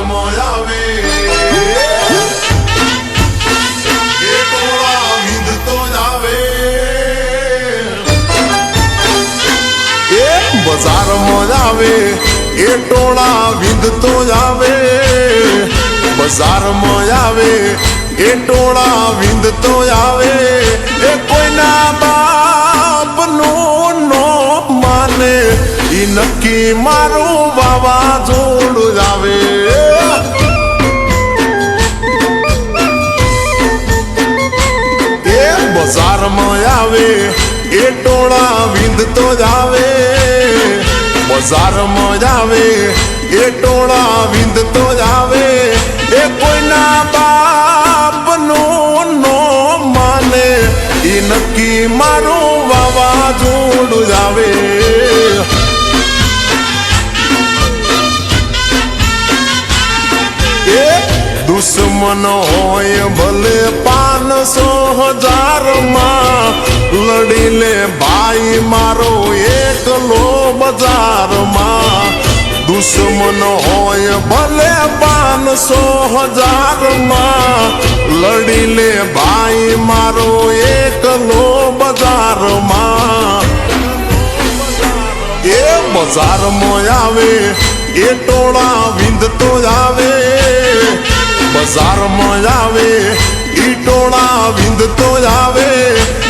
બજારમાં આવે એ ટોળા વિંધતો જ આવે એ બજારમાં આવે એ ટોળા વિંધતો જ આવે બજારમાં આવે એ ટોળા વિંધતો જ આવે એ કોઈના બાપનું નો માને ઈ નક્કી મારું વાવાઝોડું જ આવે એ બજારમાં આવે એ ટોળા વિંધતો જ આવે બજારમાં જ આવે એ ટોળા વિંધતો જ આવે એ કોઈના બાપનું નો માને ઈ નક્કી મારું વાવાઝોડું જ આવે દુશ્મન હોય ભલે 500,000 માં લડી લે ભાઈ મારો એકલો બજારમાં દુશ્મન હોય ભલે 500,000 માં લડી લે ભાઈ મારો એકલો બજારમાં એ બજારમાં આવે એ ટોળા વિંધતો જ આવે બજારમાં આવે ઈ ટોળા વિંધતો જ આવે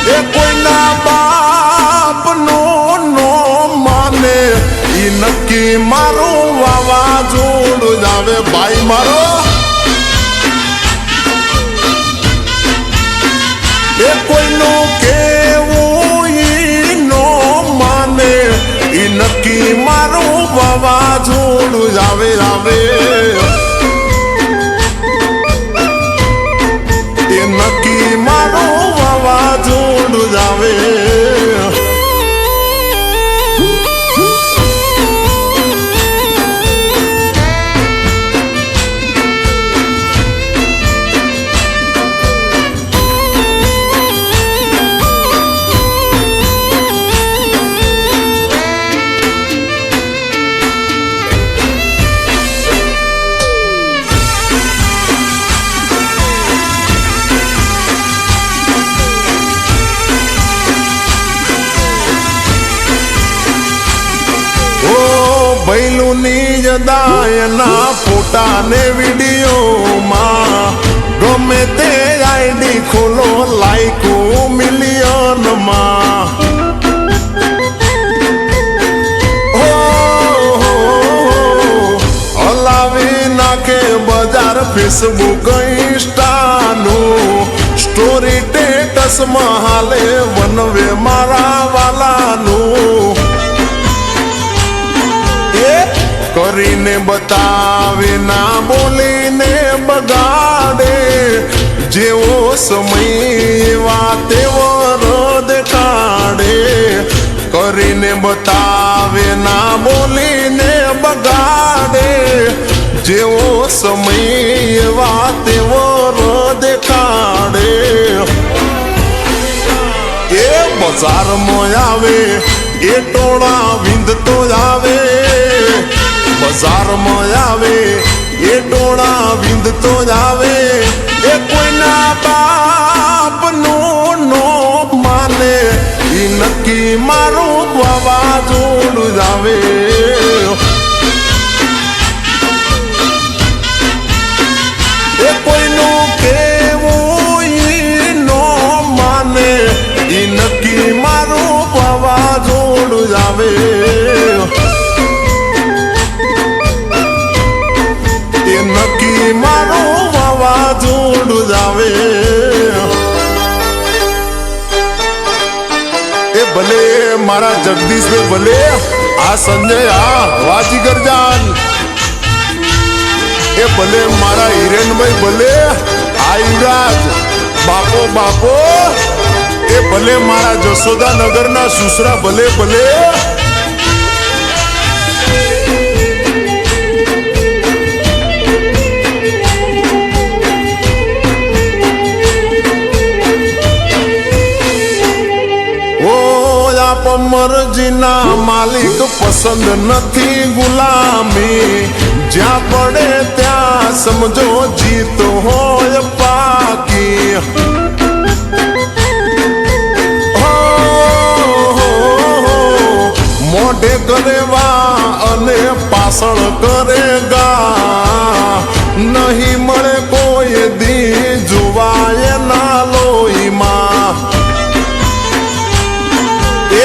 એ કોઈના બાપનું નો માને ઈ નક્કી મારું વાવાઝોડું જ આવે ભાઈ મારો એ કોઈનું કેવું ઈ નો માને ઈ નક્કી મારું વાવાઝોડું જ આવે આવે એ નક્કી મારું વાવાઝોડું જ આવે ભૈલુની જદાયના ફોટા ને વિડીયોમાં ગમે તે આઈડી ખોલો લાઈકો મિલિયનમાં હલાવી નાખે બજાર ફેસબુક ઇન્સ્ટાનું સ્ટોરી સ્ટેટસમાં હાલે વનવે મારા વાલાનું કરીને બતાવે ના બોલીને બગાડે જેવો સમય એવા તેવો દેખાડે કરીને બતાવે ના બોલીને બગાડે જેવો સમય એવા તેવો દેખાડે એ બજારમાં આવે એ ટોળા વિંધતો જ આવે બજારમાં આવે એ ટોળા વિંધતો જ આવે એ કોઈના બાપનું નો માને ઈ નક્કી મારું વાવાઝોડું જ આવે એ કોઈનું કેવું ઈ નો માને ઈ નક્કી મારું વાવાઝોડું જ આવે નક્કી મારું વાવાઝોડું જ આવે એ ભલે મારા જગદીશભાઈ ભલે આ સંજય આ વાજીગર જાન એ ભલે મારા હિરેનભાઈ ભલે આ યુવરાજ બાપો બાપો એ ભલે મારા જશોદાનગરના સુસરા ભલે ભલે મરજીના માલિક પસંદ નથી ગુલામી જ્યાં પડે ત્યાં સમજો જીત હોય પાકી મોઢે કરેવા અને પાછળ કરેગા નહીં મળે કોઈ દી જોવાય ના લોહીમાં એ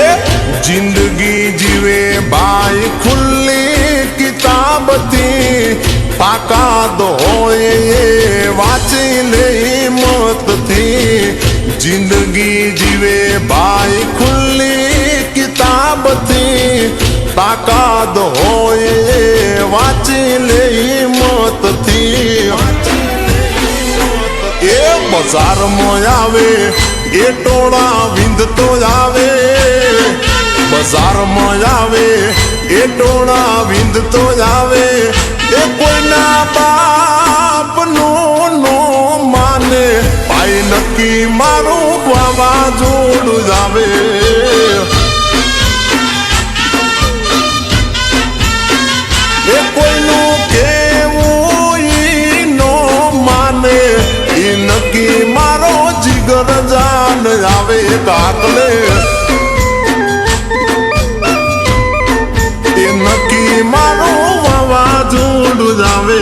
જિંદગી જીવે ભાઈ ખુલ્લી કિતાબથી તાકાત હોય એ વાંચી લે હિંમતથી જિંદગી જીવે ભાઈ ખુલ્લી કિતાબથી તાકાત હોય એ વાંચી લે હિંમતથી એ બજારમાં આવે એ ટોળા વિંધતો આવે બજારમાં આવે એ ટોળા વિંધતો આવે એ કોઈના બાપનું નો માને ભાઈ નક્કી મારું વાવાઝોડું જ આવે એ કોઈનું કેવું ઈ નો માને એ નક્કી મારો જીગર જાન આવે કાકલે એ નક્કી મારું વાવાઝોડું જ આવે